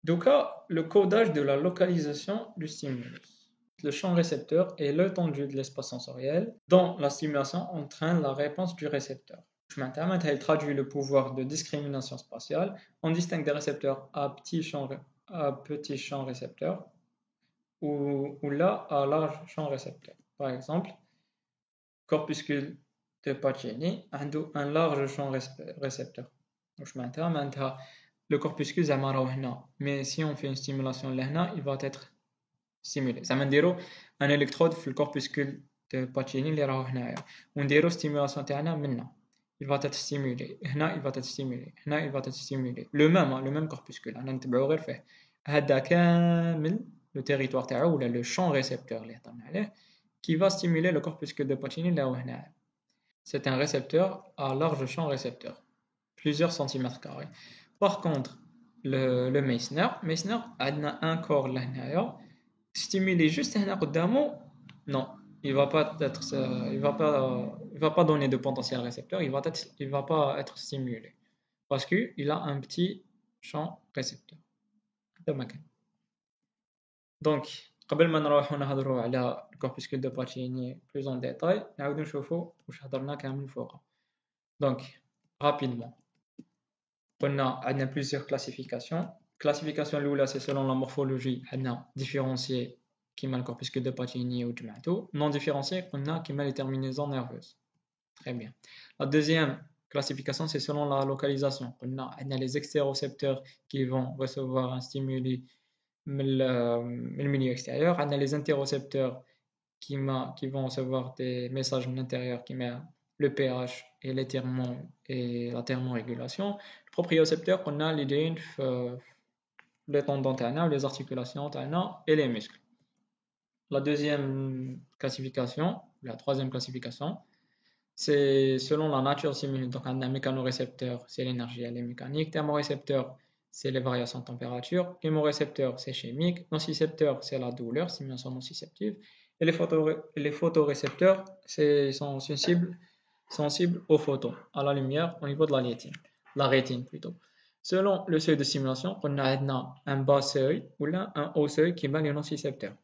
Donc, le codage de la localisation du stimulus. Le champ récepteur est l'étendue de l'espace sensoriel dont la stimulation entraîne la réponse du récepteur. Elle traduit le pouvoir de discrimination spatiale. On distingue des récepteurs à petit champ récepteur ou là à large champ récepteur. Par exemple, corpuscule de Pacini a un large champ récepteur. Le corpuscule mais si on fait une stimulation là, il va être stimulé. Ça veut dire un électrode في الcorpuscule de Pacini اللي راهو هنايا ونديرو stimulation تاعنا منه. Il va être stimulé. هنا il va être stimulé. هنا il va être stimulé. Le même corpuscule. أنا نتبعو غير فيه. هذا كامل le territoire تاعو ولا le champ récepteur اللي هضرنا عليه qui va stimuler le corpuscule de Pacini اللي راهو هنايا. C'est un récepteur à large champ récepteur. Plusieurs centimètres carrés. Par contre, le Meissner a un corps là stimulé juste هنا قدامه, non, il va pas être, il va pas donner de potentiel récepteur, il va pas être stimulé parce que il a un petit champ récepteur. Donc, قبل ما نروحو نهضروا على الكوربuscule de Pacini plus en détail, نعاودو نشوفوا واش هضرنا كامل فوق. Donc, rapidement, on a plusieurs classifications. Classification l'oula, c'est selon la morphologie, on a différencié qui m'a le corpuscule de Pacini ou Jumatu. Non différencié, on a qui m'a les terminaisons nerveuses. Très bien. La deuxième classification, c'est selon la localisation. On a les extérocepteurs qui vont recevoir un stimuli le milieu extérieur. On a les interocepteurs qui vont recevoir des messages de l'intérieur qui met le pH et la thermorégulation. Le propriocepteur, on a les tendons les articulations et les muscles. La deuxième classification, la troisième classification, c'est selon la nature stimulus. Donc, on a un mécanorécepteur, c'est l'énergie, elle est mécanique. Thermorécepteur, c'est les variations de température. Hémorécepteur, c'est chimique. Nocicepteur, c'est la douleur, stimulation nociceptive. Et les photorécepteurs sont sensibles aux photons, à la lumière au niveau de la rétine plutôt. Selon le seuil de stimulation, on a un bas seuil ou là un haut seuil qui bat les nocicepteurs.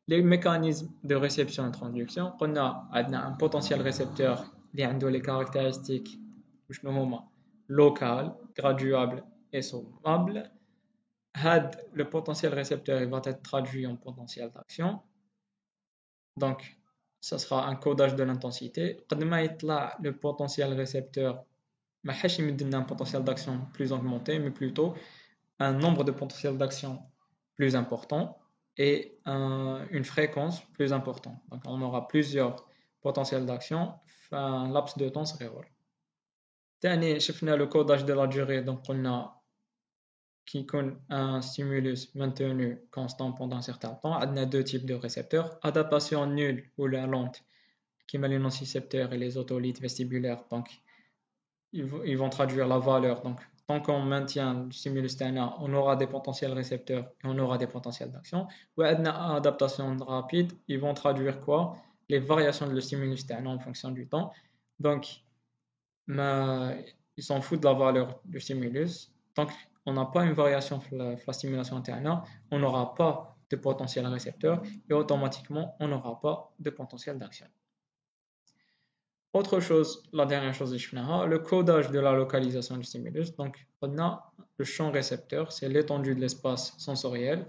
Les mécanismes de réception et transduction, on a un potentiel récepteur qui a les caractéristiques locales, graduables et sommables. Le potentiel récepteur va être traduit en potentiel d'action. Donc, ça sera un codage de l'intensité. Le potentiel récepteur, un potentiel d'action plus augmenté, mais plutôt un nombre de potentiels d'action plus important et une fréquence plus importante. Donc, on aura plusieurs potentiels d'action, un laps de temps réel. Le codage de la durée, donc on a qui connaît un stimulus maintenu constant pendant un certain temps. On a deux types de récepteurs. Adaptation nulle ou la lente, qui met les nocicepteurs et les otolithes vestibulaires. Donc, ils vont traduire la valeur. Donc, tant qu'on maintient le stimulus TNA, on aura des potentiels récepteurs et on aura des potentiels d'action. Ou adaptation rapide, ils vont traduire quoi? Les variations de le stimulus TNA en fonction du temps. Donc, ils s'en foutent de la valeur du stimulus. Donc, on n'a pas une variation de la stimulation TNA, on n'aura pas de potentiel récepteur et automatiquement, on n'aura pas de potentiel d'action. Autre chose, la dernière chose, le codage de la localisation du stimulus. Donc, on a le champ récepteur, c'est l'étendue de l'espace sensoriel.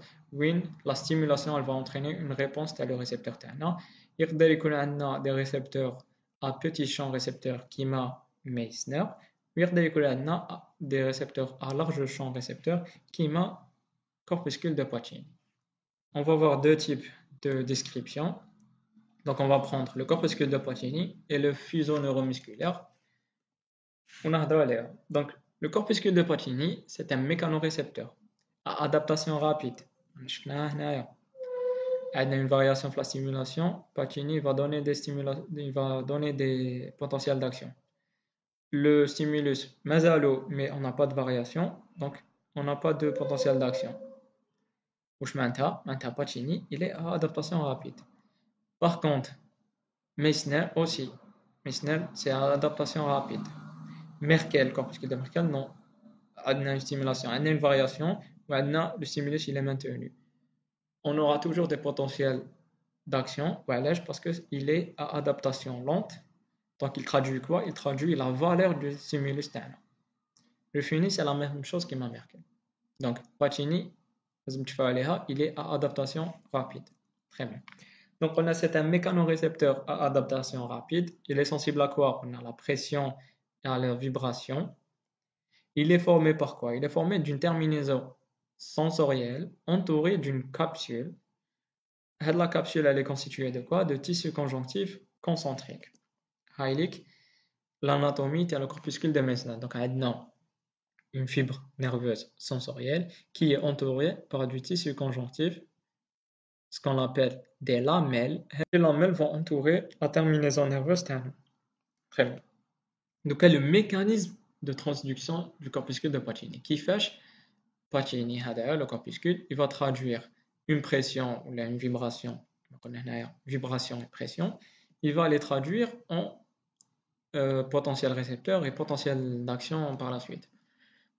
La stimulation, elle va entraîner une réponse à le récepteur TNA. Il y a des récepteurs à petit champ récepteur qui m'a Meissner. Il y a des récepteurs à large champ récepteur qui m'a corpuscule de Pacini. On va voir deux types de description. Donc, on va prendre le corpuscule de Pacini et le fuseau neuromusculaire. Donc, le corpuscule de Pacini, c'est un mécanorécepteur à adaptation rapide. On a une variation de la stimulation. Pacini va donner des potentiels d'action. Le stimulus mazalo, mais on n'a pas de variation, donc on n'a pas de potentiel d'action. Pacini, il est à adaptation rapide. Par contre, Meissner aussi. Meissner, c'est à adaptation rapide. Merkel, corpuscule de Merkel, non. on a une stimulation, on a une variation, ou on a le stimulus il est maintenu. On aura toujours des potentiels d'action, parce qu'il est à adaptation lente. Donc il traduit quoi? Il traduit la valeur du stimulus. Le fini, c'est la même chose qui m'a marqué. Donc Pacini, il est à adaptation rapide. Très bien. Donc on a c'est un mécanorécepteur à adaptation rapide. Il est sensible à quoi? On a la pression et à la vibration. Il est formé par quoi? Il est formé d'une terminaison sensorielle entourée d'une capsule. La capsule elle est constituée de quoi? De tissu conjonctif concentrique. L'anatomie est le corpuscule de Meissner. Donc on a une fibre nerveuse sensorielle qui est entourée par du tissu conjonctif, ce qu'on appelle des lamelles. Les lamelles vont entourer la terminaison nerveuse terne. Très bien. Donc, le mécanisme de transduction du corpuscule de Pacini. Qui fait Pacini, le corpuscule, il va traduire une pression ou une vibration, vibration et pression, il va les traduire en potentiel récepteur et potentiel d'action par la suite.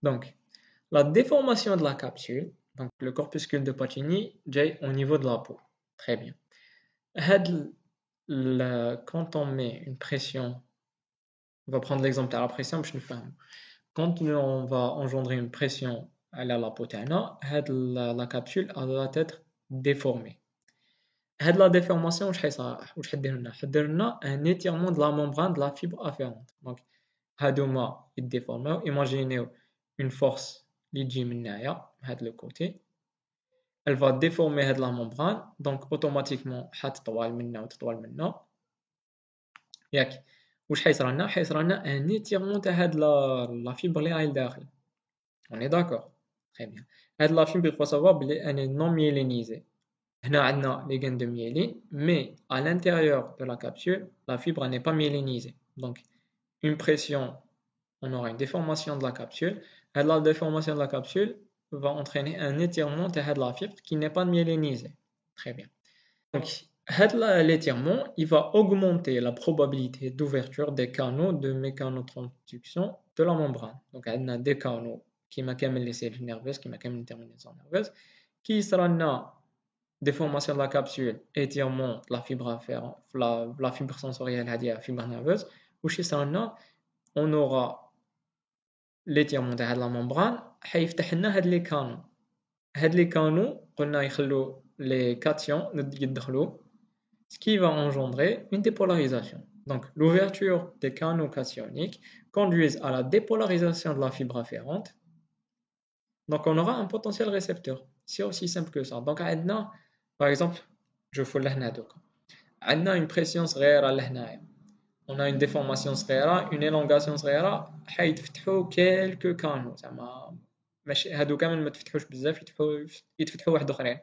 Donc, la déformation de la capsule, donc le corpuscule de Pacini, j'ai au niveau de la peau. Très bien. Quand on met une pression, on va prendre l'exemple de la pression, je ne fais pas. Quand on va engendrer une pression à la peau, la capsule doit être déformée. La déformation, un étirement de la membrane de la fibre afférente. Donc, il déforme. Imaginez une force qui vient de le côté. Elle va déformer la membrane, donc automatiquement, un étirement de la fibre qui est l'intérieur. On est d'accord? Très bien. La fibre, il faut savoir qu'elle est non myélinisée. On a les gaines de myéline, mais à l'intérieur de la capsule, la fibre n'est pas myélinisée. Donc, une pression, on aura une déformation de la capsule. La déformation de la capsule va entraîner un étirement de la fibre qui n'est pas myélinisée. Très bien. Donc, l'étirement, il va augmenter la probabilité d'ouverture des canaux de mécanotransduction de la membrane. Donc, on a des canaux qui m'accèdent les cellules nerveuses, qui m'accèdent une terminaison nerveuse, qui sera une déformation de la capsule, étirement de la fibre afférente, la fibre sensorielle, la fibre nerveuse, ou chez ça, on aura l'étirement de la membrane, هيفتح لنا هاد les canaux. هاد les canaux, قلنا يخلو les cations يدخلوا, ce qui va engendrer une dépolarisation. Donc, l'ouverture des canaux cationiques conduit à la dépolarisation de la fibre afférente. Donc, on aura un potentiel récepteur. C'est aussi simple que ça. Donc, par exemple, je fais on a une pression صغيرة. On a une déformation صغيرة, une élongation صغيرة, حيتفتحوا quelques canaux. ماشي هادو كامل ما تفتحوش بزاف, يتفتحوا واحد اخرين.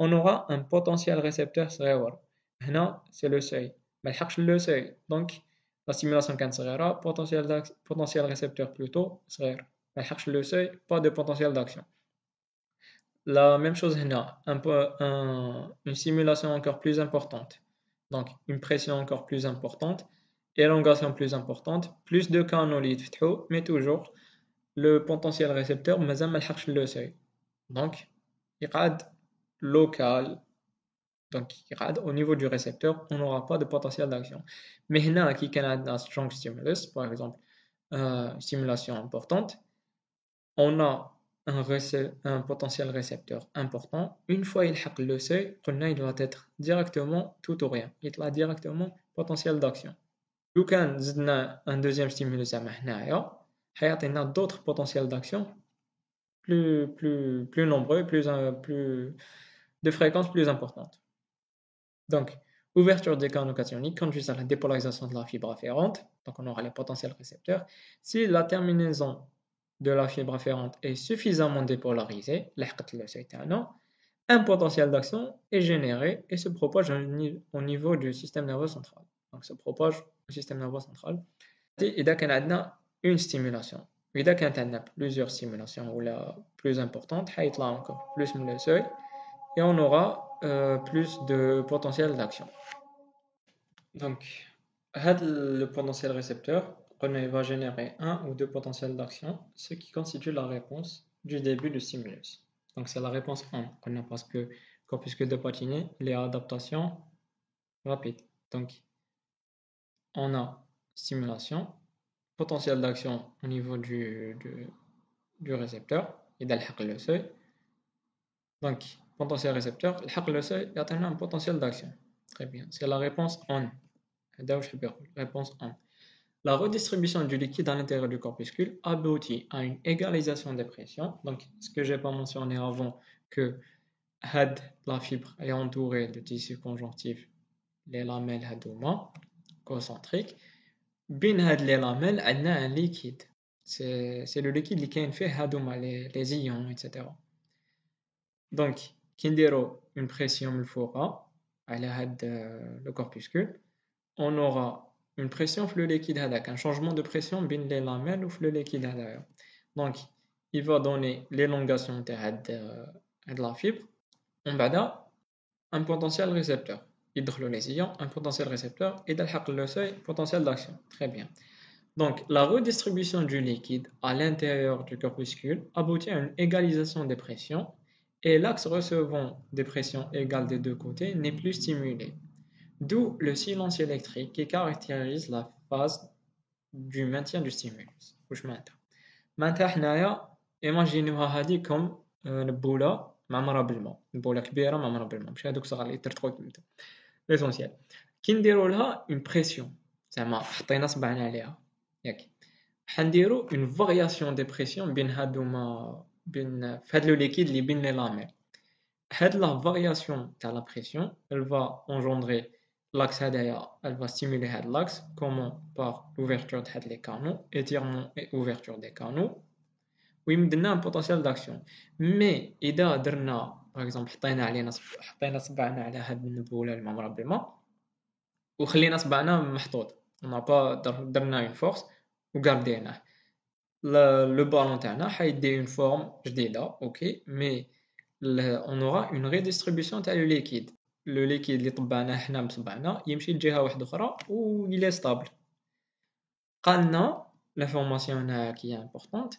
On aura un potentiel récepteur صغير. هنا c'est le seuil. ما لحقش le seuil. Donc la stimulation كانت صغيرة, potentiel récepteur plutôt صغير. ما لحقش le seuil, pas de potentiel d'action. La même chose هنا, une stimulation encore plus importante. Donc une pression encore plus importante, élongation plus importante, plus de canaux يتفتحوا, mais toujours le potentiel récepteur مازال ما لحقش le seuil. Donc يقعد local. Donc au niveau du récepteur, on n'aura pas de potentiel d'action. Mais هنا qui كان عندنا strong stimulus, par exemple stimulation importante, on a un potentiel récepteur important. Une fois il حق le seuil, il doit être directement tout ou rien. Il doit directement potentiel d'action. لو كان زدنا un deuxième stimulus هنايا, حيعطينا d'autres potentiels d'action plus nombreux, de fréquence plus importante. Donc, ouverture des canaux cationiques conduit à la dépolarisation de la fibre afférente. Donc, on aura les potentiels récepteurs. Si la terminaison de la fibre afférente est suffisamment dépolarisée, un potentiel d'action est généré et se propage au niveau du système nerveux central. Donc, se propage au système nerveux central. Et là, on a une stimulation. Et là, quand on a plusieurs stimulations ou la plus importante, il y a encore plus le seuil et on aura plus de potentiel d'action. Donc, le potentiel récepteur, il va générer un ou deux potentiels d'action, ce qui constitue la réponse du début du stimulus. Donc c'est la réponse 1, parce que le corpuscule de Pacini, il est à adaptation rapide. Donc on a stimulation, potentiel d'action au niveau du récepteur, et d'alhaq le seuil. Donc potentiel récepteur, le seuil, il y a un potentiel d'action. Très bien, c'est la réponse 1. Réponse 1. La redistribution du liquide à l'intérieur du corpuscule aboutit à une égalisation des pressions. Donc, ce que je n'ai pas mentionné avant, que la fibre est entourée de tissu conjonctif, les lamelles hadouma, concentriques. Bin les lamelles, on a un liquide. C'est le liquide qui fait hadouma, les ions, etc. Donc, kindero une pression à le corpuscule, on aura une pression sur le liquide hadak, un changement de pression bin les lamelles ou le liquide hadak. Donc, il va donner l'élongation de la fibre. On va un potentiel récepteur. Il les ions, un potentiel récepteur, et le seuil, potentiel d'action. Très bien. Donc, la redistribution du liquide à l'intérieur du corpuscule aboutit à une égalisation des pressions, et l'axe recevant des pressions égales des deux côtés n'est plus stimulé. D'où le silence électrique qui caractérise la phase du maintien du stimulus. Maintenant, imaginez comme une boule معمرة بالماء، بولة كبيرة معمرة بالماء، ماشي هادوك صغار اللي ترتقوا تبدا. ليسونسيال كي نديروا لها اون بريسيون، زعما حطينا صبعنا عليها ياك، حنديروا اون فارياسيون دي بريسيون بين هادوما، بين فهاد لو ليكيد اللي بين لي لاميل. هاد لا فارياسيون تاع لا بريسيون elle va engendrer l'axe هدايا، elle va stimuler هاد l'axe. Comment? Par l'ouverture de les canaux, étirement et ouverture des canaux. Oui, me donne un potentiel d'action. Mais إذا درنا par exemple حطينا صبعنا على هاد النبولة المعمرة بالماء وخلينا صبعنا محطوط، on n'a pas درنا une force وقارديناه، le ballon تاعنا حيدي une forme جديدة، اوكي، mais on aura une redistribution تاع le liquide. Le liquide اللي طبعناه حنا بصبعنا يمشي لجهة واحدة أخرى و il est stable. قالنا l'information qui est importante،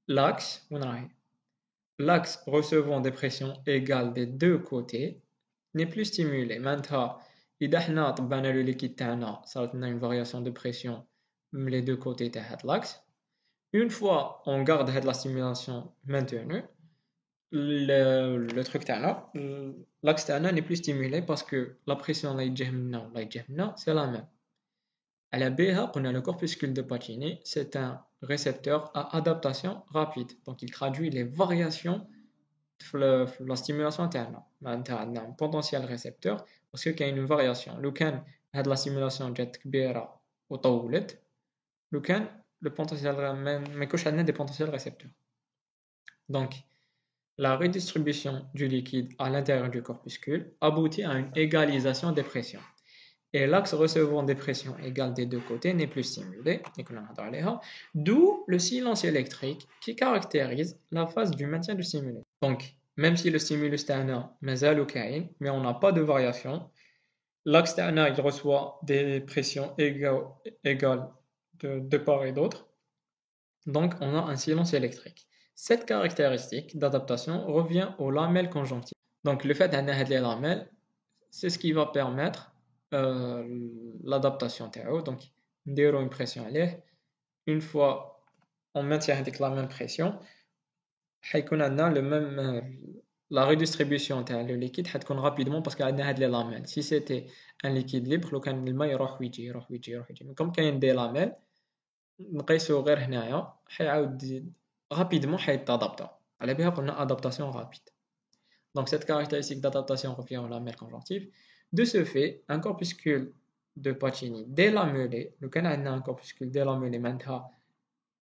l'axe recevant des pressions égales des deux côtés n'est plus stimulé. Maintenant, إذا حنا طبعنا le liquide تاعنا صارت لنا une variation de pression les deux côtés de l'axe. Une fois on garde la stimulation maintenue, le truc تاعنا l'axe تاعنا n'est plus stimulé parce que la pression اللي يجيه منا ولا يجيه منا c'est la même. على بها قلنا le corpuscule de Pacini c'est un récepteur à adaptation rapide, donc il traduit les variations de la stimulation تاعنا. معناتها عندنا un potentiel récepteur parce qu'il y a une variation. لو كان هاد la stimulation جات كبيرة وطولت، لو كان le potentiel ما يكونش عندنا des potentiels récepteurs. Donc la redistribution du liquide à l'intérieur du corpuscule aboutit à une égalisation des pressions. Et l'axe recevant des pressions égales des deux côtés n'est plus stimulé, d'où le silence électrique qui caractérise la phase du maintien du stimulus. Donc, même si le stimulus تاعنا مازالو كاين, mais on n'a pas de variation, l'axe تاعنا il reçoit des pressions égales de part et d'autre, donc on a un silence électrique. Cette caractéristique d'adaptation revient aux lamelles conjonctives. Donc, le fait d'avoir les lamelles, c'est ce qui va permettre l'adaptation تاعو. Donc نديرو une pression عليه, une fois on maintient avec la même pression حيكون عندنا le même la redistribution تاع le liquide حتكون rapidement parce qu'عندنا هاد les lamelles. Si c'était un liquide libre لو كان الماء يروح ويجي يروح ويجي يروح ويجي, mais comme كاين des lamelles نقيسو غير هنايا حيعاود rapidement حيتادابتا. على بها قلنا adaptation rapide. Donc cette caractéristique d'adaptation revient aux lamelles conjonctives. De ce fait, un corpuscule de Pacini délamellé, le canal a un corpuscule délamellé معناتها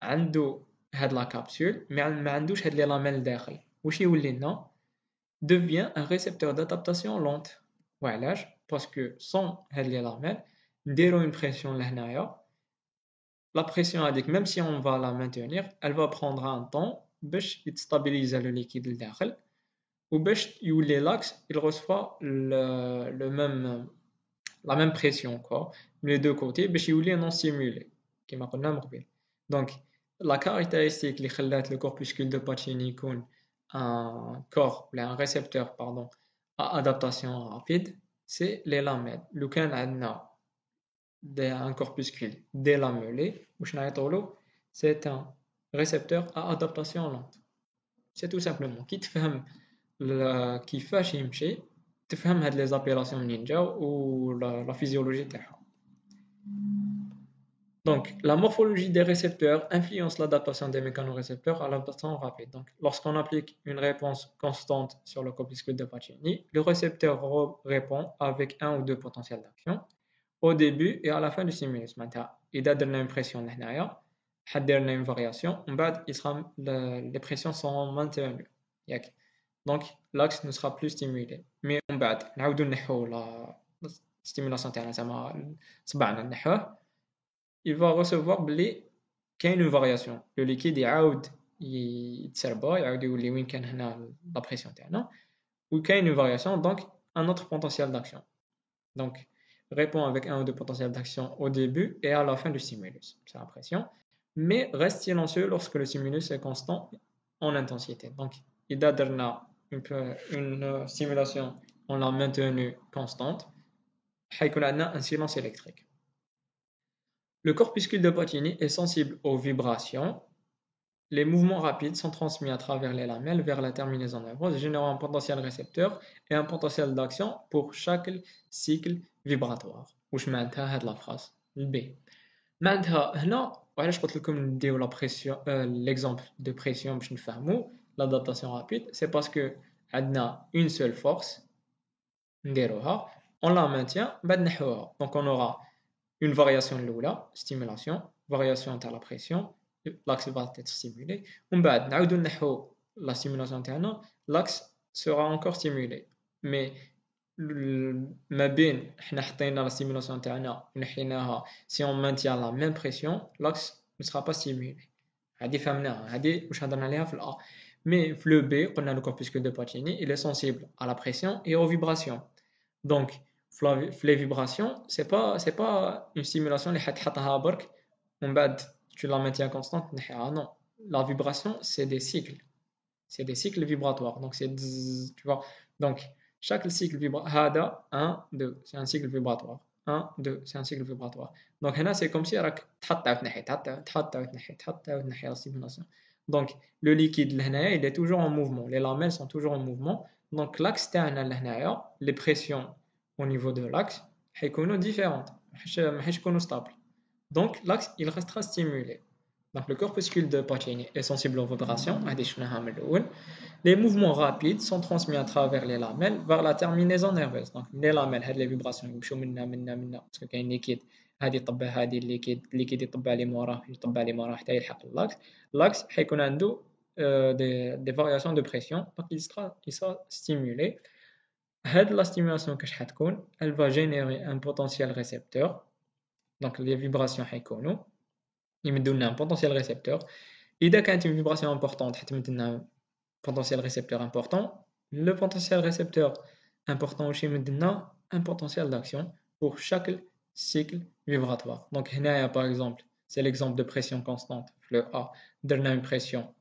عنده هاد la capsule mais ما عندوش هاد les lamelles داخل, واش يولي لنا devient un récepteur d'adaptation lente. وعلاش؟ parce que sans هاد les lamelles نديرو une pression لهنايا, la pression هذيك même si on va la maintenir elle va prendre un temps باش يتستابيليزا le liquide لداخل, ou باش يولي l'axe il reçoit la même pression quoi les deux côtés باش يولي non stimulé. كما قلنا من قبل. دونك لا كارactéristique اللي خلات لو كوربوسكول دو باتشيني يكون un corps ou un récepteur pardon à adaptation rapide, c'est les lamelles. لو كان عندنا un corpuscule délamellé واش نعيطولو c'est un récepteur à adaptation lente. C'est tout simplement كي تفهم كيفاش يمشي تفهم هاد لي زابيلاسيون منين جاو و لا physiologie تاعها. Donc, la morphologie des récepteurs influence l'adaptation des mécanorécepteurs à l'adaptation rapide. Donc, lorsqu'on applique une réponse constante sur le corpuscule de Pacini, le récepteur répond avec un ou deux potentiels d'action au début et à la fin du stimulus. Maintenant, il a donné une pression هنايا, حدرنا une variation, les pressions seront maintenues. Donc, l'axe ne sera plus stimulé. Mais on va نعاودو نحو la stimulation تاعنا زعما صبعنا نحوه, il va recevoir qu'il y a une variation. Le liquide يعاود يتسربا, يعاود يولي وين كان هنا la pression تاعنا, ou qu'il y a une variation, donc un autre potentiel d'action. Donc, répond avec un ou deux potentiels d'action au début et à la fin du stimulus, c'est la pression, mais reste silencieux lorsque le stimulus est constant en intensité. Donc, il a donné une stimulation, on l'a maintenue constante, il a un silence électrique. Le corpuscule de Pacini est sensible aux vibrations. Les mouvements rapides sont transmis à travers les lamelles vers la terminaison nerveuse, générant un potentiel récepteur et un potentiel d'action pour chaque cycle vibratoire. واش معناتها هاد لا فراس البي معناتها هنا وعلاش قلت لكم نديو لا بريسيون ليكزامبل دو بريسيون باش نفهمو l'adaptation rapide, c'est parce que عندنا une seule force نديروها, on la maintient, بعد نحوها. Donc on aura une variation l'oula, stimulation, variation à la pression, l'axe va être stimulé. On va la stimulation تاعنا, l'axe sera encore stimulé. Mais ما بين حنا حطينا la stimulation تاعنا ونحيناها, si on maintient la même pression, l'axe ne sera pas stimulé. هذه فهمناها, هذه واش هضرنا عليها في الA. Mais le B, قلنا le corpuscule de Pacini, il est sensible à la pression et aux vibrations. Donc, les vibrations, c'est pas une stimulation tu la maintiens constante. Non, la vibration, c'est des cycles vibratoires. Donc, tu vois. Donc, chaque cycle vibratoire, 1, 2, c'est un cycle vibratoire. 1, 2, c'est un cycle vibratoire. Donc, là, c'est comme si la stimulation. Donc, le liquide, il est toujours en mouvement. Les lamelles sont toujours en mouvement. Donc, l'axe, les pressions au niveau de l'axe sont différentes, stables. Donc l'axe il restera stimulé. Donc le corpuscule de Pacini est sensible aux vibrations. Les mouvements rapides sont transmis à travers les lamelles vers la terminaison nerveuse. Donc les lamelles, les vibrations يمشوا منا parce que كاين liquide هذه طبع هذه liquide يطبع لي موراه يطبع لي موراه حتى يلحق l'axe. L'axe حيكون عنده des variations de pression, donc il sera stimulé. La stimulation elle va générer un potentiel récepteur. Donc les vibrations ils me donnent un potentiel récepteur. Et dès qu'il y a une vibration importante, un potentiel récepteur important. Le potentiel récepteur important aussi me donne un potentiel d'action pour chaque cycle vibratoire. Donc par exemple, c'est l'exemple de pression constante. Le A donne une pression,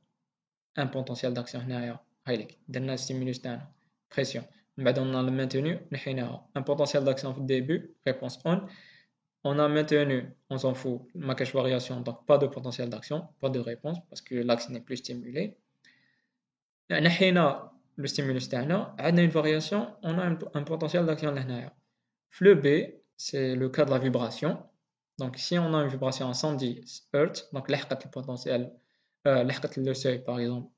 un potentiel d'action. Donne un stimulus d'un pression. On a maintenu un potentiel d'action au début, réponse on. On a maintenu, on s'en fout, ma cache variation, donc pas de potentiel d'action, pas de réponse parce que l'axe n'est plus stimulé. Le stimulus تاعنا, on a une variation, on a un potentiel d'action. Le B, c'est le cas de la vibration. Donc si on a une vibration à 110 Hz, donc le potentiel, le seuil par exemple,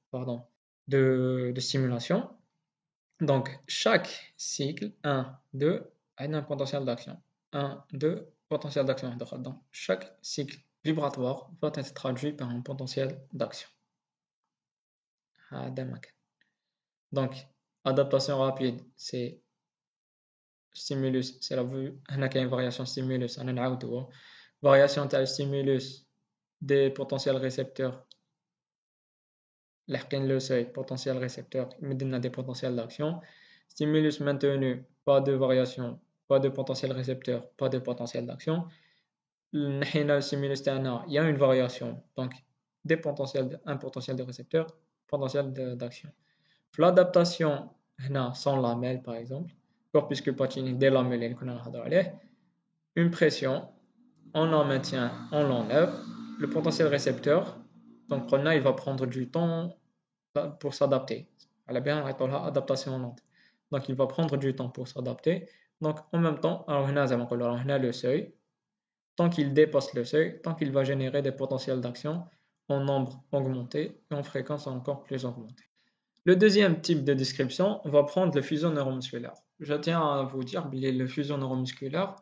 de stimulation. Donc, chaque cycle, 1, 2, a un potentiel d'action. 1, 2, potentiel d'action. Donc, chaque cycle vibratoire va être traduit par un potentiel d'action. Donc, adaptation rapide, c'est stimulus, c'est la vue. On a une variation stimulus, on a une variation de stimulus des potentiels récepteurs. Le seuil, potentiel récepteur, il me donne des potentiels d'action. Stimulus maintenu, pas de variation, pas de potentiel récepteur, pas de potentiel d'action. le stimulus il y a une variation donc un potentiel de récepteur, potentiel d'action. L'adaptation sans lamelle par exemple, corpuscule Pacini des lamelles qu'on a parlé, une pression, on en maintient, on l'enlève, le potentiel récepteur, donc il va prendre du temps pour s'adapter. Elle a bien adaptation lente. Donc il va prendre du temps pour s'adapter. Donc en même temps, alors on a le seuil. Tant qu'il dépasse le seuil, tant qu'il va générer des potentiels d'action en nombre augmenté et en fréquence encore plus augmentée. Le deuxième type de description va prendre le fuseau neuromusculaire. Je tiens à vous dire que le fuseau neuromusculaire,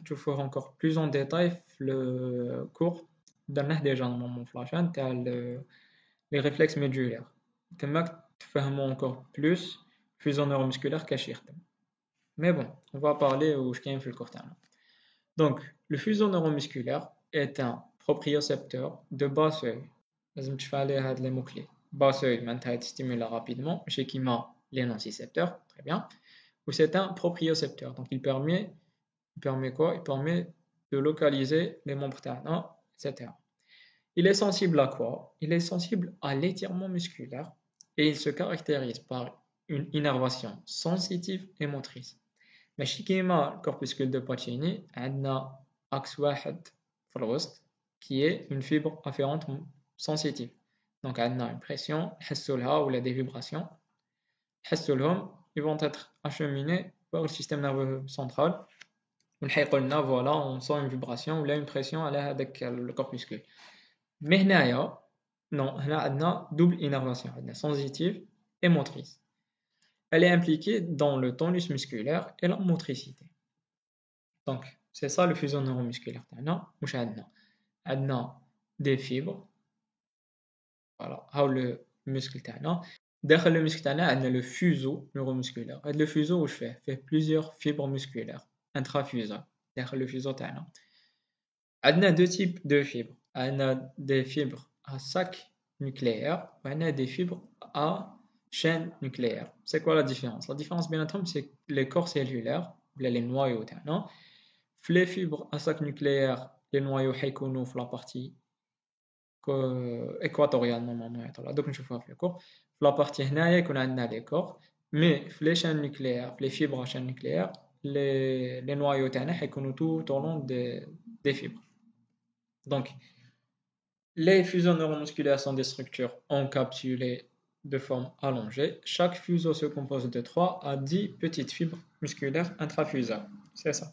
je ferai encore plus en détail le cours d'un déjà dans mon flash, les réflexes médulaires. Tu fais encore plus fuseau neuromusculaire qu'achir. Mais bon, on va parler au schème le court terme. Donc, le fuseau neuromusculaire est un propriocepteur de bas seuil. لازم تفعلي هاد les mots-clés. Bas seuil, maintenant stimule rapidement, chez qui m'a les nocicepteurs, très bien. Ou c'est un propriocepteur, donc il permet quoi? Il permet de localiser les membres ternes, etc. Il est sensible à quoi? Il est sensible à l'étirement musculaire et il se caractérise par une innervation sensitive et motrice. ماشي كيما الcorpuscule de Pacini عندنا axe واحد في الوسط qui est une fibre afférente sensitive. Donc عندنا une pression نحسوا لها ولا des vibrations نحسوا لهم, ils vont être acheminés par le système nerveux central ونحيقوا لنا voilà on sent une vibration ولا une pression على هذاك le corpuscule. Mais هنايا non, هنا عندنا double innervation, عندنا sensitive et motrice. Elle est impliquée dans le tonus musculaire et la motricité. Donc, c'est ça le fuseau neuromusculaire. On a des fibres. Voilà, le muscle. Derrière le muscle, on a le fuseau neuromusculaire. Le fuseau, fait plusieurs fibres musculaires intrafusales. Derrière le fuseau, on a deux types de fibres. On a des fibres à sac nucléaire et on a des fibres à chaîne nucléaire. C'est quoi la différence? La différence, bien entendu, c'est les corps cellulaires, les noyaux. Les fibres à sac nucléaire, les noyaux sont dans la partie équatoriale, normalement. Donc, je vais le corps. La partie هنايا on a les corps, mais les chaînes nucléaires, les fibres à chaîne nucléaire, les noyaux sont tout au long des fibres. Donc, les fuseaux neuromusculaires sont des structures encapsulées de forme allongée. Chaque fuseau se compose de 3 à 10 petites fibres musculaires intrafusales. C'est ça.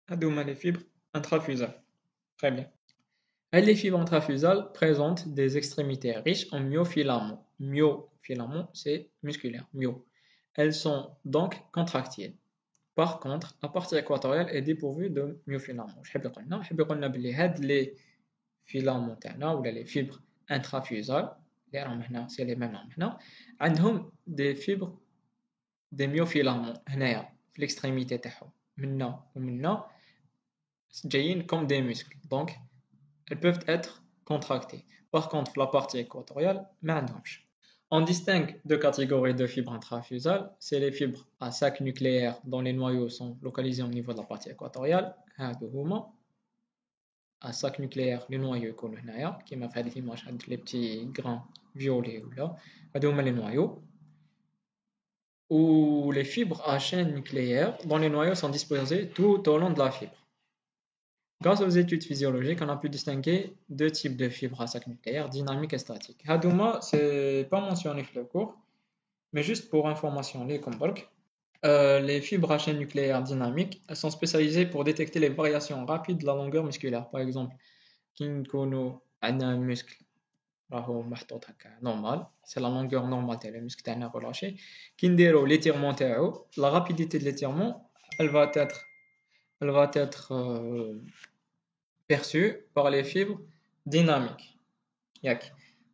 Les fibres intrafusales. Très bien. Les fibres intrafusales présentent des extrémités riches en myofilaments. Myofilaments, c'est musculaire. Myo. Elles sont donc contractiles. Par contre, la partie équatoriale est dépourvue de myofilaments. Je vais vous dire les filaments ou les fibres intrafusales, c'est les mêmes maintenant, عندهم des fibres, des myofilaments هنايا في l'extrémité تاعهم منا ومنا جايين comme des muscles, donc elles peuvent être contractées. Par contre, la partie équatoriale, ما عندهمش. On distingue deux catégories de fibres intrafusales, c'est les fibres à sac nucléaire dont les noyaux sont localisés au niveau de la partie équatoriale, à sac nucléaire, les noyaux qui m'a fait l'image les petits grains violets ou là, les noyaux, ou les fibres à chaîne nucléaire dont les noyaux sont disposés tout au long de la fibre. Grâce aux études physiologiques, on a pu distinguer deux types de fibres à sac nucléaire, dynamique et statique. Hadouma, c'est pas mentionné dans le cours, mais juste pour information, les fibres à chaîne nucléaire dynamique, elles sont spécialisées pour détecter les variations rapides de la longueur musculaire. Par exemple, quand on a un muscle normal, c'est la longueur normale du muscle qui est relâché. Quand on a l'étirement, la rapidité de l'étirement, elle va être perçue par les fibres dynamiques.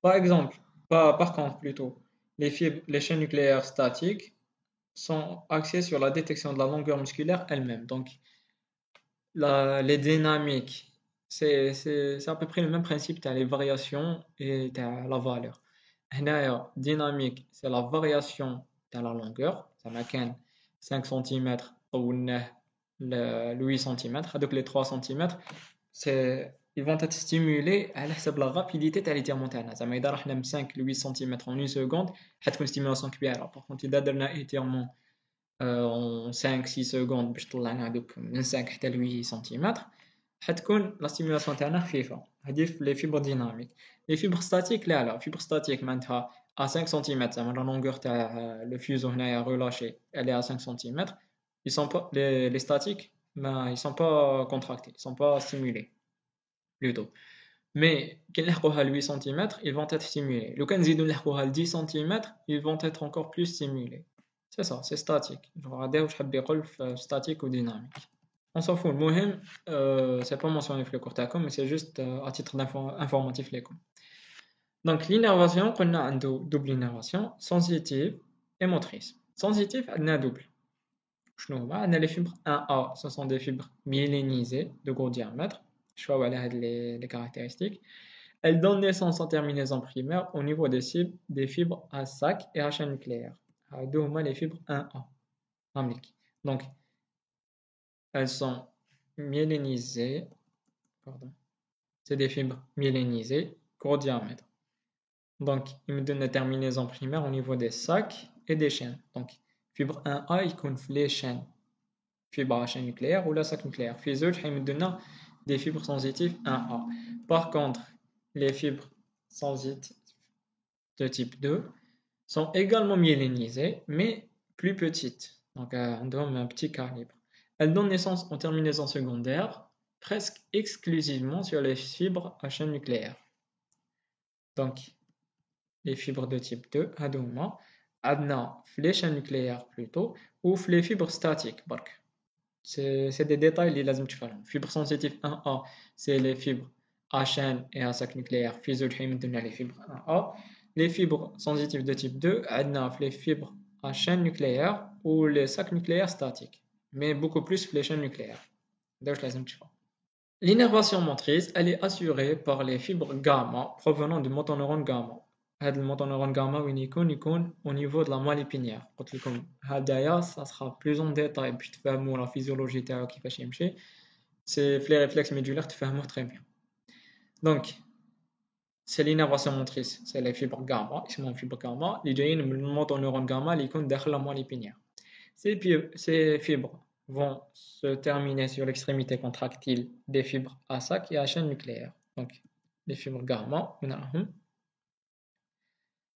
Par contre, plutôt, les chaînes nucléaires statiques sont axées sur la détection de la longueur musculaire elle-même. Donc, les dynamiques, c'est à peu près le même principe, les variations et la valeur. La dynamique, c'est la variation de la longueur. Ça m'a 5 cm ou le 8 cm, donc les 3 cm. ils vont être stimulés à la rapidité de l'étirement. Ça veut dire que 5 8 cm en une seconde, c'est une stimulation كبيرة. Par contre, إذا درنا étirement en 5-6 secondes باش طلعنا هذوك من 5 حتى ل 8 سنتيمتر حتكون لا ستيمولاسيون تاعنا خفيفه. هذه في لي فيبر ديناميك. لي فيبر ستاتيك لا فيبر ستاتيك معناتها à 5 cm زعما لا لونغور تاع لو فيزو هنايا ريلاشي elle est à 5 cm. Ils sont pas les statiques mais ils sont pas contractés, ils sont pas stimulés plutôt. Mais كي نلحقوها ل 8 cm ils vont être stimulés. لو كان نزيدو نلحقوها ل 10 cm ils vont être encore plus stimulés. C'est ça, c'est statique. Regardez où je peux statique ou dynamique. On s'en fout. Le مهم, c'est pas mentionné dans le cours تاعكم, mais c'est juste à titre informatif ليكم. Donc l'innervation, on a une double innervation, sensitive et motrice. Sensitive, on a double. On a les fibres 1A, ce sont des fibres myélinisées de gros diamètre. Je vois les caractéristiques. Elles donnent naissance en terminaison primaire au niveau des fibres à sac et à chaîne nucléaire. Deux les fibres 1A. Donc, elles sont myélinisées. Pardon. C'est des fibres myélinisées, gros diamètre. Donc, ils me donnent la terminaison primaire au niveau des sacs et des chaînes. Donc, fibre 1A, ils connaissent les chaînes. Fibre à chaîne nucléaire ou la sac nucléaire. Puis eux, ils me donnent des fibres sensitives 1A. Par contre, les fibres sensitives de type 2 sont également myélinisées, mais plus petites. Donc, un petit calibre. Elles donnent naissance en terminaison secondaire presque exclusivement sur les fibres à chaîne nucléaire. Donc, les fibres de type 2, adna les chaînes nucléaires plutôt, ou les fibres statiques. C'est des détails les lazim tfahmou. Fibres sensitives 1A, c'est les fibres à chaîne et à sac nucléaire. Les fibres 1A. Les fibres sensitives de type 2, adna les fibres à chaîne nucléaire ou les sacs nucléaires statiques. Mais beaucoup plus les chaînes nucléaires. L'innervation motrice, elle est assurée par les fibres gamma provenant du motoneurone gamma. Le motoneurone gamma يكون au niveau de la moelle épinière. قلت لكم هدايا ça sera plus en détail باش تفهموا la physiologie تاعو كيفاش يمشي. C'est les réflexes médulaires تفهموه très bien. Donc c'est l'innervation motrice, c'est les fibres gamma, اسمهم fibres gamma اللي جايين من الموتونيرون gamma اللي يكون داخل la moelle épinière. Ces fibres vont se terminer sur l'extrémité contractile des fibres à sac et à chaîne nucléaire. Donc, les fibres gamma,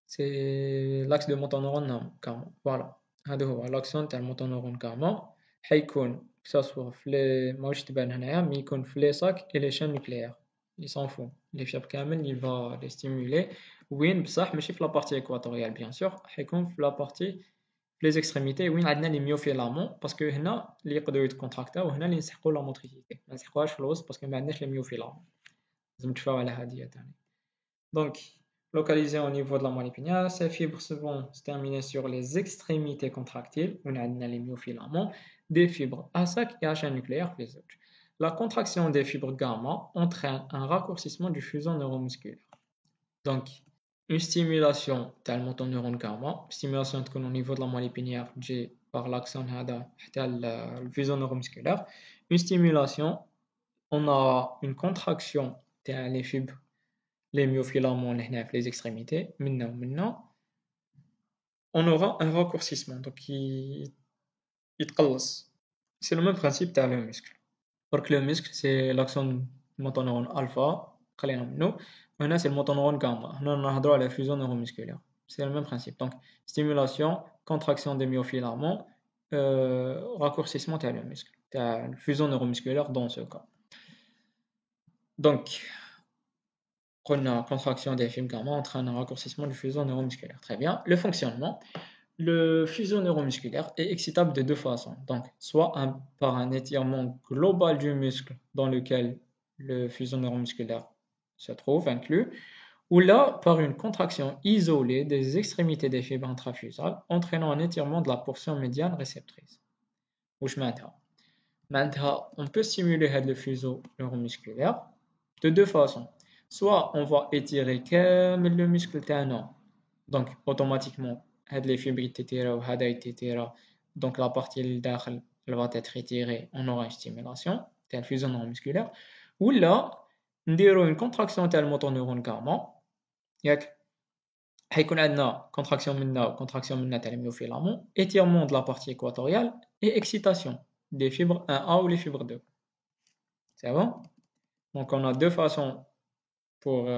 c'est l'axe de motoneurone gamma. Voilà. L'axe de motoneurone gamma, que ce soit les sacs et les chaînes nucléaires. Il s'en fout. Les fibres gamma, il va les stimuler. Oui, mais pas la partie équatoriale, bien sûr. La partie les extrémités وين عندنا les myofilaments parce que هنا اللي يقدروا يتكونتراكتاو وهنا اللي نسحقوا لا موتريسيتي ما نسحقوهاش في الوسط باسكو ما عندناش les myofilaments. لازم تفاو على هذه ثاني. Donc localisés au niveau de la moelle épinière, ces fibres vont se terminer sur les extrémités contractiles وين عندنا les myofilaments des fibres à sac et à chaîne nucléaire les autres. La contraction des fibres gamma entraîne un raccourcissement du fuseau neuromusculaire. Donc une stimulation تاع الموتونيرون gamma, stimulation تكون au niveau de la moelle épinière تجي par l'axone هذا حتى le fuseau neuromusculaire. Une stimulation, on a une contraction تاع les fibres, les myofilaments هنا في les extrémités منا on aura un raccourcissement donc يتقلص. C'est le même principe تاع le muscle. Donc le muscle c'est l'axone motoneuron alpha خلينا منه. Maintenant, c'est le motoneurone gamma. Nous, on a la fusion neuromusculaire. C'est le même principe. Donc, stimulation, contraction des myofilaments, raccourcissement de le muscle. La fusion neuromusculaire dans ce cas. Donc, on a contraction des fibres gamma entraîne un raccourcissement du fuseau neuromusculaire. Très bien. Le fonctionnement. Le fuseau neuromusculaire est excitable de deux façons. Donc, soit par un étirement global du muscle dans lequel le fuseau neuromusculaire se trouve inclus, ou là par une contraction isolée des extrémités des fibres intrafusales entraînant un étirement de la portion médiane réceptrice. On peut stimuler le fuseau neuromusculaire de deux façons. Soit on va étirer le muscle tano, donc automatiquement les fibres donc la partie elle va être étirée, on aura une stimulation, c'est la fusion neuromusculaire. ولا نديرو une contraction تاع الموتور نيورون كاما ياك حيكون عندنا contraction منا و contraction منا تاع les myofilaments, étirement de la partie équatoriale et excitation des fibres 1A ou les fibres 2. C'est bon? Donc on a deux façons pour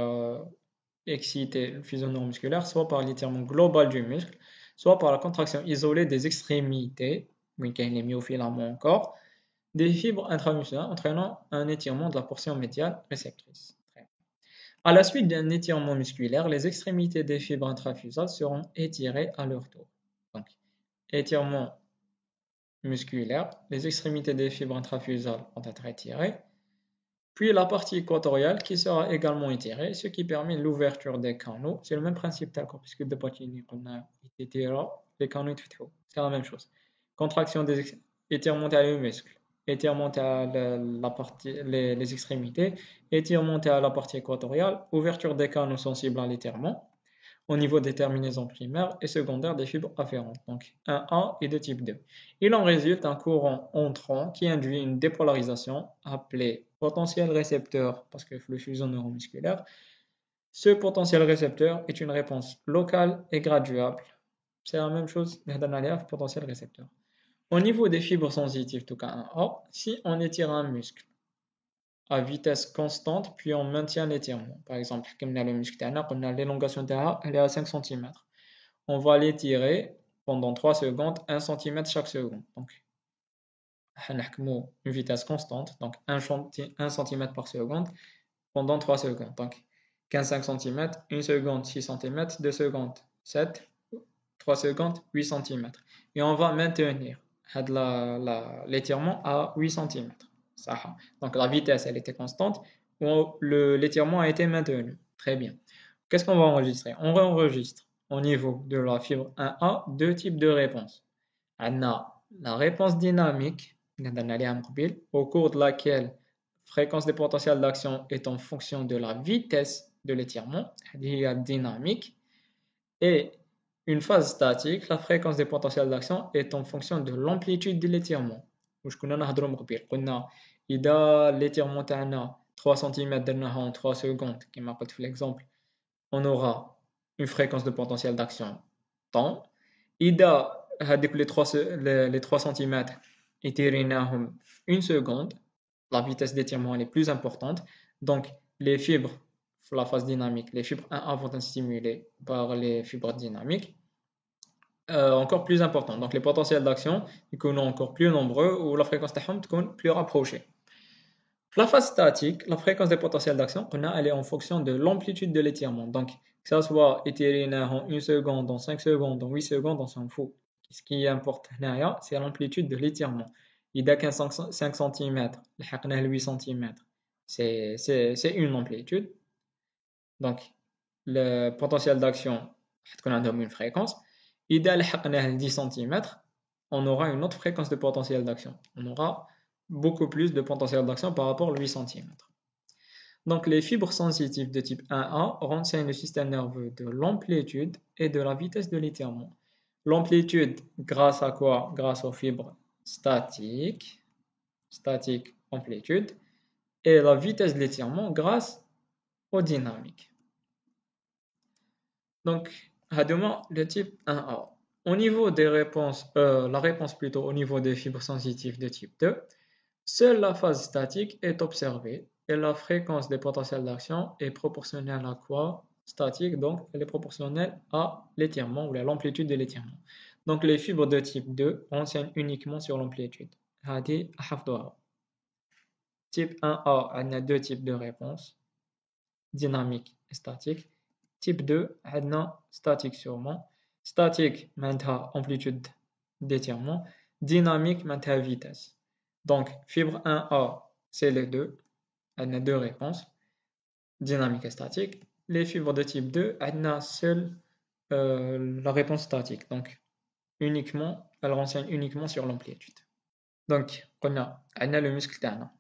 exciter le fuseau neuromusculaire, soit par l'étirement global du muscle, soit par la contraction isolée des extrémités, mais qu'il y a les myofilaments encore, des fibres intramusculaires entraînant un étirement de la portion médiale réceptrice. À la suite d'un étirement musculaire, les extrémités des fibres intrafusales seront étirées à leur tour. Donc, étirement musculaire, les extrémités des fibres intrafusales vont être étirées, puis la partie équatoriale qui sera également étirée, ce qui permet l'ouverture des canaux. C'est le même principe d'accord, puisque de Pacini, on a étiré les canaux, c'est la même chose. Contraction des étirement à le muscle, étirement à la partie, les extrémités, étirement à la partie équatoriale, ouverture des canaux sensibles à l'étirement au niveau des terminaisons primaires et secondaires des fibres afférentes, donc 1A et de type 2. Il en résulte un courant entrant qui induit une dépolarisation appelée potentiel récepteur, parce que le fuseau neuromusculaire. Ce potentiel récepteur est une réponse locale et graduable. C'est la même chose, potentiel récepteur. Au niveau des fibres sensitives, tout cas 1A, si on étire un muscle à vitesse constante, puis on maintient l'étirement. Par exemple, comme le muscle, on a l'élongation elle est à 5 cm. On va l'étirer pendant 3 secondes, 1 cm chaque seconde. Donc, on a une vitesse constante, donc 1 cm par seconde pendant 3 secondes. Donc, 15 cm, 1 seconde, 6 cm, 2 secondes, 7, 3 secondes, 8 cm. Et on va maintenir l'étirement à 8 cm. Donc la vitesse elle était constante, l'étirement a été maintenu. Très bien. Qu'est-ce qu'on va enregistrer? On enregistre au niveau de la fibre 1A deux types de réponses. On a la réponse dynamique, au cours de laquelle la fréquence des potentiels d'action est en fonction de la vitesse de l'étirement, dynamique, et une phase statique, la fréquence des potentiels d'action est en fonction de l'amplitude de l'étirement. إذا l'étirement تاعنا 3 cm درناها en 3 secondes كما قلت في l'exemple, on aura une fréquence de potentiel d'action temps. إذا هذيك les 3 cm étirيناهم 1 seconde, la vitesse d'étirement elle est plus importante. Donc les fibres, la phase dynamique, les fibres 1A vont être stimulées par les fibres dynamiques encore plus importantes. Donc les potentiels d'action sont encore plus nombreux ou la fréquence تاعهم تكون plus rapprochée. La phase statique, la fréquence des potentiels d'action, elle est en fonction de l'amplitude de l'étirement. Donc, que ça soit étiré en 1 seconde, en 5 secondes, en 8 secondes, on s'en fout. Ce qui importe, c'est l'amplitude de l'étirement. Il y a 5 cm, 8 cm, c'est une amplitude. Donc, le potentiel d'action, on a une fréquence. Il y a 10 cm, on aura une autre fréquence de potentiel d'action. On aura beaucoup plus de potentiel d'action par rapport à 8 cm. Donc les fibres sensitives de type 1A renseignent le système nerveux de l'amplitude et de la vitesse de l'étirement. L'amplitude grâce à quoi? Grâce aux fibres statiques, amplitude, et la vitesse de l'étirement grâce aux dynamiques. Donc, le type 1A. Au niveau des réponses, la réponse plutôt au niveau des fibres sensitives de type 2, seule la phase statique est observée et la fréquence des potentiels d'action est proportionnelle à quoi? Statique, donc elle est proportionnelle à l'étirement ou à l'amplitude de l'étirement. Donc les fibres de type 2 renseignent uniquement sur l'amplitude. Type 1A, on a deux types de réponses, dynamique et statique. Type 2, on a statique sûrement. Statique, maintenant amplitude d'étirement. Dynamique, maintenant vitesse. Donc, fibre 1A, c'est les deux. Elle a deux réponses, dynamique et statique. Les fibres de type 2, elle a seule la réponse statique. Donc, uniquement, elle renseigne uniquement sur l'amplitude. Donc, on a le muscle تاعنا.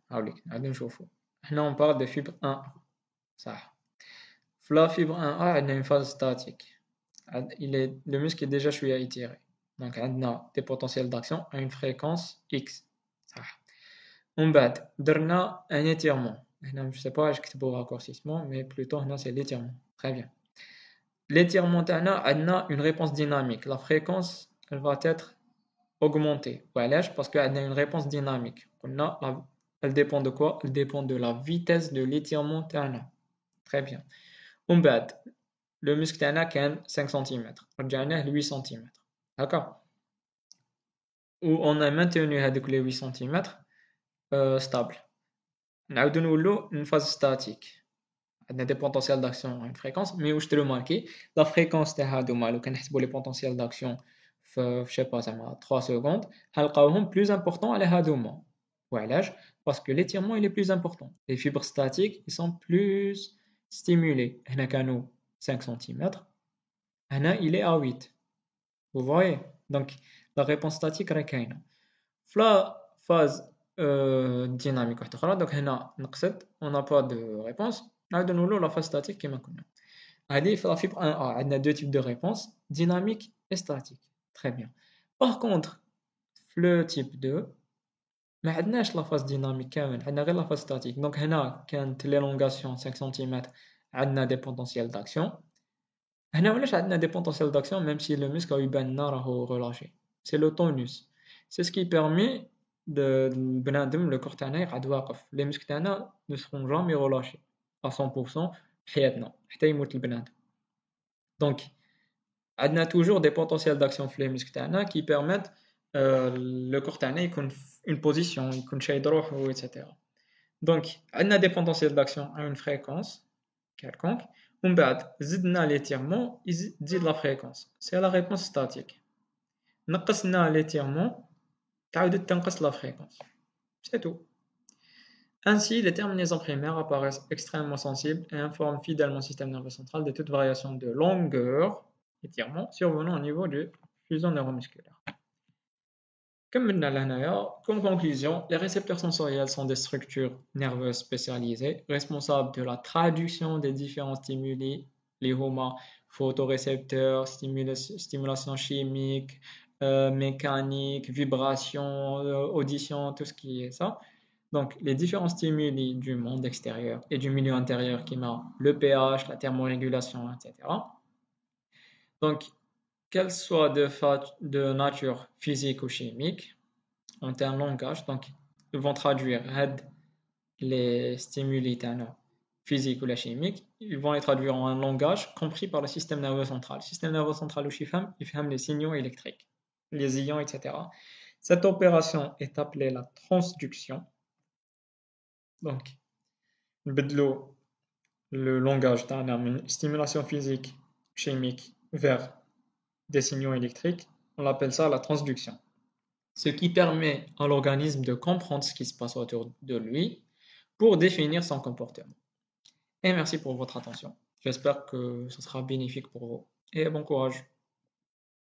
Là, on parle de fibre 1A. Ça. La fibre 1A, elle a une phase statique. Le muscle est déjà étiré. Donc, on a des potentiels d'action à une fréquence X. On bat, درنا un étirement. Je ne sais pas, je vais raccourcissement, mais plutôt, c'est l'étirement. Très bien. L'étirement, on a une réponse dynamique. La fréquence, elle va être augmentée. Voilà, parce qu'on a une réponse dynamique. Elle dépend de quoi? Elle dépend de la vitesse de l'étirement. Très bien. Le muscle est 5 cm. On a 8 cm. D'accord? Où on a maintenu les 8 cm stable. On a une phase statique. On a des potentiels d'action à une fréquence, mais où je te remarque, la fréquence de Hadouma, quand on les potentiels d'action, je sais pas, 3 secondes, elles sont plus importants à la Hadouma. Voilà, parce que l'étirement il est plus important. Les fibres statiques ils sont plus stimulées. On a 5 cm. Il est à 8. Vous voyez? Donc, la réponse statique est كاينة. La phase dynamique donc on n'a pas de réponse. Nous la phase statique qui كما la fibre 1A, on a deux types de réponses, dynamique et statique. Très bien. Par contre, le type 2, ما عندناش la phase dynamique كامل, عندنا غير la phase statique. Donc هنا كانت l'élongation 5 cm, عندنا des potentiels d'action. هنا ولاش عندنا des potentiels d'action même si le muscle يبان لنا راهو relâché. C'est le tonus. C'est ce qui permet de le corps تاعنا يقعد واقف. Les muscles تاعنا ne seront jamais relâchés à 100% حياتنا حتى يموت البنادم. Donc on a toujours des potentiels d'action في les muscles تاعنا qui permettent le corps تاعنا يكون une position يكون شايد روحو etc. Donc on a des potentiels d'action à une fréquence quelconque. ومن بعد زدنا l'étirement يزيد la fréquence. C'est la réponse statique. نقصنا l'étirement تعاود تنقص la fréquence. C'est tout. Ainsi, les terminaisons primaires apparaissent extrêmement sensibles et informent fidèlement le système nerveux central de toute variation de longueur, étirement, survenant au niveau de fusion neuromusculaire. Comme conclusion, les récepteurs sensoriels sont des structures nerveuses spécialisées responsables de la traduction des différents stimuli, les HOMA, photorécepteurs, stimulation chimique, mécanique, vibration, audition, tout ce qui est ça. Donc, les différents stimuli du monde extérieur et du milieu intérieur qui m'a le pH, la thermorégulation, etc. Donc, qu'elles soient de nature physique ou chimique, ont un langage, donc ils vont traduire les stimuli physiques ou chimiques, ils vont les traduire en un langage compris par le système nerveux central. Le système nerveux central, il fait les signaux électriques, les ions, etc. Cette opération est appelée la transduction. Donc, le langage d'une stimulation physique, chimique vers des signaux électriques, on appelle ça la transduction. Ce qui permet à l'organisme de comprendre ce qui se passe autour de lui pour définir son comportement. Et merci pour votre attention. J'espère que ce sera bénéfique pour vous. Et bon courage.